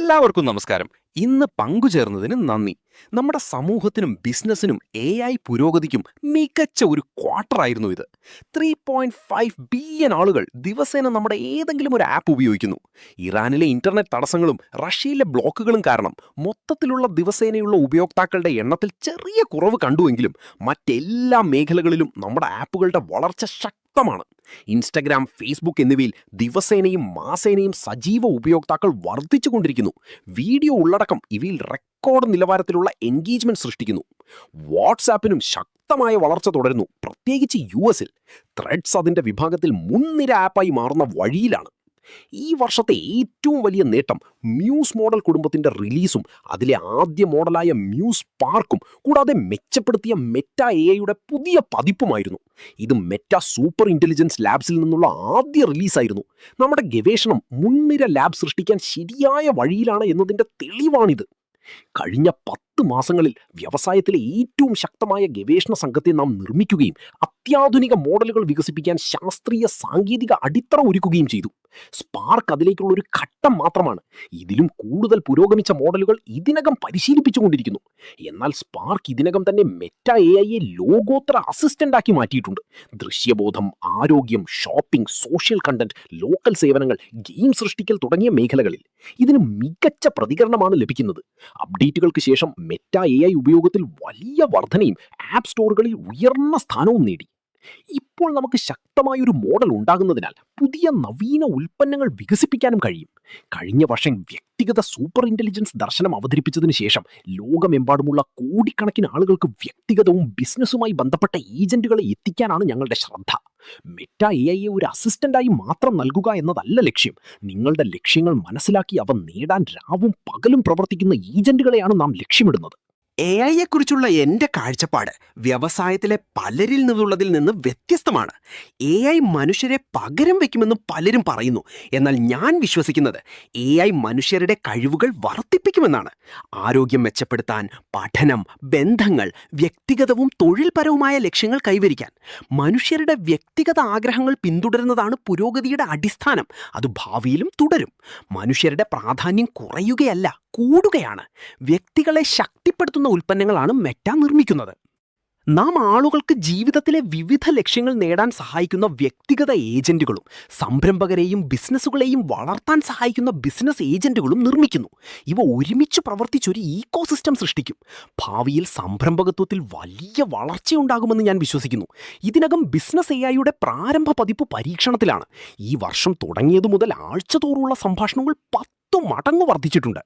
എല്ലാവർക്കും നമസ്കാരം. ഇന്ന് പങ്കുചേർന്നതിന് നന്ദി. നമ്മുടെ സമൂഹത്തിനും ബിസിനസ്സിനും AI പുരോഗതിക്കും മികച്ച ഒരു ക്വാർട്ടറായിരുന്നു ഇത്. 3.5 ബില്യൺ ആളുകൾ ദിവസേന നമ്മുടെ ഏതെങ്കിലും ഒരു ആപ്പ് ഉപയോഗിക്കുന്നു. ഇറാനിലെ ഇന്റർനെറ്റ് തടസ്സങ്ങളും റഷ്യയിലെ ബ്ലോക്കുകളും കാരണം മൊത്തത്തിലുള്ള ദിവസേനയുള്ള ഉപയോക്താക്കളുടെ എണ്ണത്തിൽ ചെറിയ കുറവ് കണ്ടുവെങ്കിലും മറ്റെല്ലാ മേഖലകളിലും നമ്മുടെ ആപ്പുകളുടെ വളർച്ച ശക്തമാണ്. ഇൻസ്റ്റഗ്രാം, ഫേസ്ബുക്ക് എന്നിവയിൽ ദിവസേനയും മാസേനയും സജീവ ഉപയോക്താക്കൾ വർദ്ധിച്ചുകൊണ്ടിരിക്കുന്നു. വീഡിയോ ഉള്ളടക്കം ഇവയിൽ റെക്കോർഡ് നിലവാരത്തിലുള്ള എൻഗേജ്മെന്റ് സൃഷ്ടിക്കുന്നു. വാട്സാപ്പിനും ശക്തമായ വളർച്ച തുടരുന്നു, പ്രത്യേകിച്ച് US-ൽ. ത്രെഡ്സ് അതിന്റെ വിഭാഗത്തിൽ മുൻനിര ആപ്പായി മാറുന്ന വഴിയിലാണ്. ഈ വർഷത്തെ ഏറ്റവും വലിയ നേട്ടം മ്യൂസ് മോഡൽ കുടുംബത്തിന്റെ റിലീസും അതിലെ ആദ്യ മോഡലായ മ്യൂസ് പാർക്കും കൂടാതെ മെച്ചപ്പെടുത്തിയ മെറ്റ AI പുതിയ പതിപ്പുമായിരുന്നു. ഇത് മെറ്റ സൂപ്പർ ഇന്റലിജൻസ് ലാബ്സിൽ നിന്നുള്ള ആദ്യ റിലീസായിരുന്നു. നമ്മുടെ ഗവേഷണം മുൻനിര ലാബ് സൃഷ്ടിക്കാൻ ശരിയായ വഴിയിലാണ് എന്നതിന്റെ തെളിവാണിത്. കഴിഞ്ഞ 10 മാസങ്ങളിൽ വ്യവസായത്തിലെ ഏറ്റവും ശക്തമായ ഗവേഷണ സംഘത്തെ നാം നിർമ്മിക്കുകയും അത്യാധുനിക മോഡലുകൾ വികസിപ്പിക്കാൻ ശാസ്ത്രീയ സാങ്കേതിക അടിത്തറ ഒരുക്കുകയും ചെയ്തു. സ്പാർക്ക് അതിലേക്കുള്ള ഒരു ഘട്ടം മാത്രമാണ്. ഇതിലും കൂടുതൽ പുരോഗമിച്ച മോഡലുകൾ ഇതിനകം പരിശീലിപ്പിച്ചുകൊണ്ടിരിക്കുന്നു. എന്നാൽ സ്പാർക്ക് ഇതിനകം തന്നെ മെറ്റ AIയെ ലോകോത്തര അസിസ്റ്റന്റാക്കി മാറ്റിയിട്ടുണ്ട്. ദൃശ്യബോധം, ആരോഗ്യം, ഷോപ്പിംഗ്, സോഷ്യൽ കണ്ടന്റ്, ലോക്കൽ സേവനങ്ങൾ, ഗെയിം സൃഷ്ടിക്കൽ തുടങ്ങിയ മേഖലകളിൽ ഇതിന് മികച്ച പ്രതികരണമാണ് ലഭിക്കുന്നത്. അപ്ഡേറ്റുകൾക്ക് ശേഷം മെറ്റ AI ഉപയോഗത്തിൽ വലിയ വർധനയും ആപ്പ് സ്റ്റോറുകളിൽ ഉയർന്ന സ്ഥാനവും നേടി. ഇപ്പോൾ നമുക്ക് ശക്തമായൊരു മോഡൽ ഉണ്ടാകുന്നതിനാൽ പുതിയ നവീന ഉൽപ്പന്നങ്ങൾ വികസിപ്പിക്കാനും കഴിയും. കഴിഞ്ഞ വർഷം വ്യക്തിഗത സൂപ്പർ ഇന്റലിജൻസ് ദർശനം അവതരിപ്പിച്ചതിന് ശേഷം ലോകമെമ്പാടുമുള്ള കോടിക്കണക്കിന് ആളുകൾക്ക് വ്യക്തിഗതവും ബിസിനസ്സുമായി ബന്ധപ്പെട്ട ഏജന്റുകളെ എത്തിക്കാനാണ് ഞങ്ങളുടെ ശ്രദ്ധ. മെറ്റ AIയെ ഒരു അസിസ്റ്റന്റായി മാത്രം നൽകുക എന്നതല്ല ലക്ഷ്യം. നിങ്ങളുടെ ലക്ഷ്യങ്ങൾ മനസ്സിലാക്കി അവ നേടാൻ രാവും പകലും പ്രവർത്തിക്കുന്ന ഏജന്റുകളെയാണ് നാം ലക്ഷ്യമിടുന്നത്. AI-യെക്കുറിച്ചുള്ള എൻ്റെ കാഴ്ചപ്പാട് വ്യവസായത്തിലെ പലരിൽ നിന്നുള്ളതിൽ നിന്ന് വ്യത്യസ്തമാണ്. AI മനുഷ്യരെ പകരം വയ്ക്കുമെന്ന് പലരും പറയുന്നു. എന്നാൽ ഞാൻ വിശ്വസിക്കുന്നത് AI മനുഷ്യരുടെ കഴിവുകൾ വർദ്ധിപ്പിക്കുമെന്നാണ്. ആരോഗ്യം മെച്ചപ്പെടുത്താൻ, പഠനം, ബന്ധങ്ങൾ, വ്യക്തിഗതവും തൊഴിൽപരവുമായ ലക്ഷ്യങ്ങൾ കൈവരിക്കാൻ മനുഷ്യരുടെ വ്യക്തിഗത ആഗ്രഹങ്ങൾ പിന്തുടരുന്നതാണ് പുരോഗതിയുടെ അടിസ്ഥാനം. അത് ഭാവിയിലും തുടരും. മനുഷ്യരുടെ പ്രാധാന്യം കുറയുകയല്ല, കൂടുകയാണ്. വ്യക്തികളെ ശക്തിപ്പെടുത്തുന്ന ഉൽപ്പന്നങ്ങളാണ് മെറ്റ നിർമ്മിക്കുന്നത്. നാം ആളുകൾക്ക് ജീവിതത്തിലെ വിവിധ ലക്ഷ്യങ്ങൾ നേടാൻ സഹായിക്കുന്ന വ്യക്തിഗത ഏജന്റുകളും സംരംഭകരെയും ബിസിനസ്സുകളെയും വളർത്താൻ സഹായിക്കുന്ന ബിസിനസ് ഏജന്റുകളും നിർമ്മിക്കുന്നു. ഇവ ഒരുമിച്ച് പ്രവർത്തിച്ചൊരു ഈക്കോസിസ്റ്റം സൃഷ്ടിക്കും. ഭാവിയിൽ സംരംഭകത്വത്തിൽ വലിയ വളർച്ചയുണ്ടാകുമെന്ന് ഞാൻ വിശ്വസിക്കുന്നു. ഇതിനകം ബിസിനസ് AIയുടെ പ്രാരംഭ പതിപ്പ് പരീക്ഷണത്തിലാണ്. ഈ വർഷം തുടങ്ങിയതു മുതൽ ആഴ്ചതോറുമുള്ള സംഭാഷണങ്ങൾ 10 മടങ്ങ് വർദ്ധിച്ചിട്ടുണ്ട്.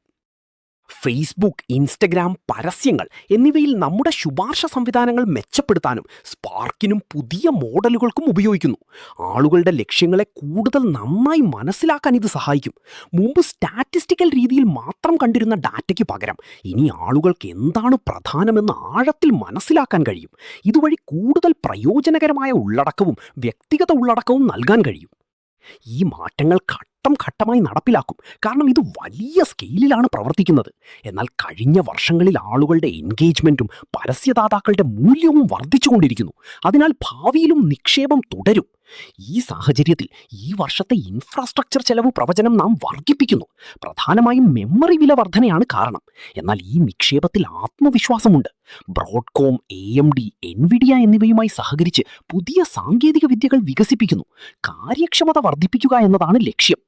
ഫേസ്ബുക്ക്, ഇൻസ്റ്റഗ്രാം, പരസ്യങ്ങൾ എന്നിവയിൽ നമ്മുടെ ശുപാർശ സംവിധാനങ്ങൾ മെച്ചപ്പെടുത്താനും സ്പാർക്കിനും പുതിയ മോഡലുകൾക്കും ഉപയോഗിക്കുന്നു. ആളുകളുടെ ലക്ഷ്യങ്ങളെ കൂടുതൽ നന്നായി മനസ്സിലാക്കാൻ ഇത് സഹായിക്കും. മുമ്പ് സ്റ്റാറ്റിസ്റ്റിക്കൽ രീതിയിൽ മാത്രം കണ്ടിരുന്ന ഡാറ്റയ്ക്ക് പകരം ഇനി ആളുകൾക്ക് എന്താണ് പ്രധാനമെന്ന് ആഴത്തിൽ മനസ്സിലാക്കാൻ കഴിയും. ഇതുവഴി കൂടുതൽ പ്രയോജനകരമായ ഉള്ളടക്കവും വ്യക്തിഗത ഉള്ളടക്കവും നൽകാൻ കഴിയും. ഈ മാറ്റങ്ങൾ ഘട്ടം ഘട്ടമായി നടപ്പിലാക്കും, കാരണം ഇത് വലിയ സ്കെയിലിലാണ് പ്രവർത്തിക്കുന്നത്. എന്നാൽ കഴിഞ്ഞ വർഷങ്ങളിൽ ആളുകളുടെ എൻഗേജ്മെന്റും പരസ്യദാതാക്കളുടെ മൂല്യവും വർദ്ധിച്ചുകൊണ്ടിരിക്കുന്നു. അതിനാൽ ഭാവിയിലും നിക്ഷേപം തുടരും. ഈ സാഹചര്യത്തിൽ ഈ വർഷത്തെ ഇൻഫ്രാസ്ട്രക്ചർ ചെലവ് പ്രവചനം നാം വർദ്ധിപ്പിക്കുന്നു. പ്രധാനമായും മെമ്മറി വില വർധനയാണ് കാരണം. എന്നാൽ ഈ നിക്ഷേപത്തിൽ ആത്മവിശ്വാസമുണ്ട്. ബ്രോഡ്കോം, AMD, NVIDIA എന്നിവയുമായി സഹകരിച്ച് പുതിയ സാങ്കേതിക വിദ്യകൾ വികസിപ്പിക്കുന്നു. കാര്യക്ഷമത വർദ്ധിപ്പിക്കുക എന്നതാണ് ലക്ഷ്യം.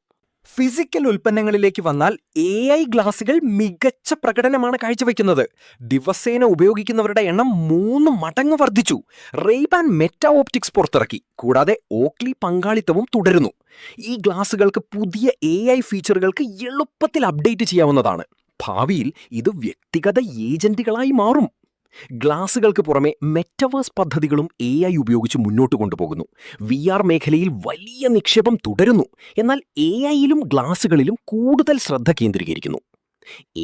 ഫിസിക്കൽ ഉൽപ്പന്നങ്ങളിലേക്ക് വന്നാൽ AI ഗ്ലാസുകൾ മികച്ച പ്രകടനമാണ് കാഴ്ചവെക്കുന്നത്. ദിവസേന ഉപയോഗിക്കുന്നവരുടെ എണ്ണം 3 മടങ്ങ് വർദ്ധിച്ചു. റെയ്ബാൻ മെറ്റ ഓപ്റ്റിക്സ് പുറത്തിറക്കി. കൂടാതെ ഓക്ലി പങ്കാളിത്തവും തുടരുന്നു. ഈ ഗ്ലാസുകൾക്ക് പുതിയ AI ഫീച്ചറുകൾക്ക് എളുപ്പത്തിൽ അപ്ഡേറ്റ് ചെയ്യാവുന്നതാണ്. ഭാവിയിൽ ഇത് വ്യക്തിഗത ഏജന്റുകളായി മാറും. ഗ്ലാസുകൾക്ക് പുറമെ മെറ്റവേഴ്സ് പദ്ധതികളും AI ഉപയോഗിച്ച് മുന്നോട്ട് കൊണ്ടുപോകുന്നു. VR മേഖലയിൽ വലിയ നിക്ഷേപം തുടരുന്നു. എന്നാൽ AIയിലും ഗ്ലാസുകളിലും കൂടുതൽ ശ്രദ്ധ കേന്ദ്രീകരിക്കുന്നു.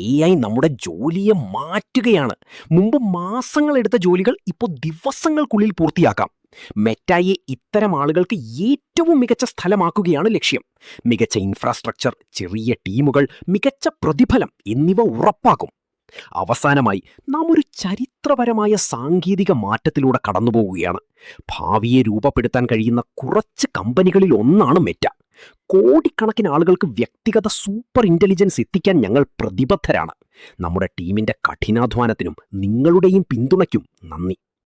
AI നമ്മുടെ ജോലിയെ മാറ്റുകയാണ്. മുമ്പ് മാസങ്ങളെടുത്ത ജോലികൾ ഇപ്പോൾ ദിവസങ്ങൾക്കുള്ളിൽ പൂർത്തിയാക്കാം. മെറ്റയെ ഇത്തരം ആളുകൾക്ക് ഏറ്റവും മികച്ച സ്ഥലമാക്കുകയാണ് ലക്ഷ്യം. മികച്ച ഇൻഫ്രാസ്ട്രക്ചർ, ചെറിയ ടീമുകൾ, മികച്ച പ്രതിഫലം എന്നിവ ഉറപ്പാക്കും. അവസാനമായി നാം ഒരു ചരിത്രപരമായ സാങ്കേതിക മാറ്റത്തിലൂടെ കടന്നുപോവുകയാണ്. ഭാവിയെ രൂപപ്പെടുത്താൻ കഴിയുന്ന കുറച്ച് കമ്പനികളിൽ ഒന്നാണ് മെറ്റ. കോടിക്കണക്കിന് ആളുകൾക്ക് വ്യക്തിഗത സൂപ്പർ ഇന്റലിജൻസ് എത്തിക്കാൻ ഞങ്ങൾ പ്രതിബദ്ധരാണ്. നമ്മുടെ ടീമിന്റെ കഠിനാധ്വാനത്തിനും നിങ്ങളുടെയും പിന്തുണയ്ക്കും നന്ദി.